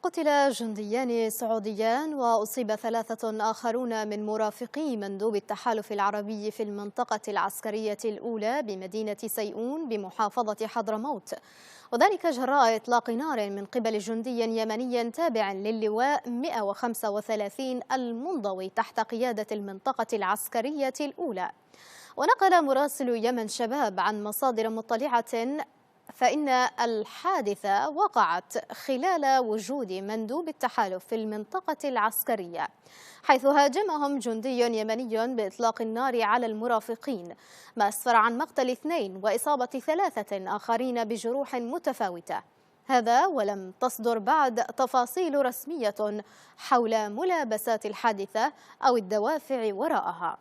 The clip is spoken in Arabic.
قتل جنديان سعوديان وأصيب 3 آخرون من مرافقي مندوب التحالف العربي في المنطقة العسكرية الأولى بمدينة سيئون بمحافظة حضرموت، وذلك جراء إطلاق نار من قبل جندي يمني تابع للواء 135 المنضوي تحت قيادة المنطقة العسكرية الأولى. ونقل مراسل يمن شباب عن مصادر مطلعة فإن الحادثة وقعت خلال وجود مندوب التحالف في المنطقة العسكرية، حيث هاجمهم جندي يمني بإطلاق النار على المرافقين، ما أسفر عن مقتل 2 وإصابة 3 آخرين بجروح متفاوتة. هذا ولم تصدر بعد تفاصيل رسمية حول ملابسات الحادثة أو الدوافع وراءها.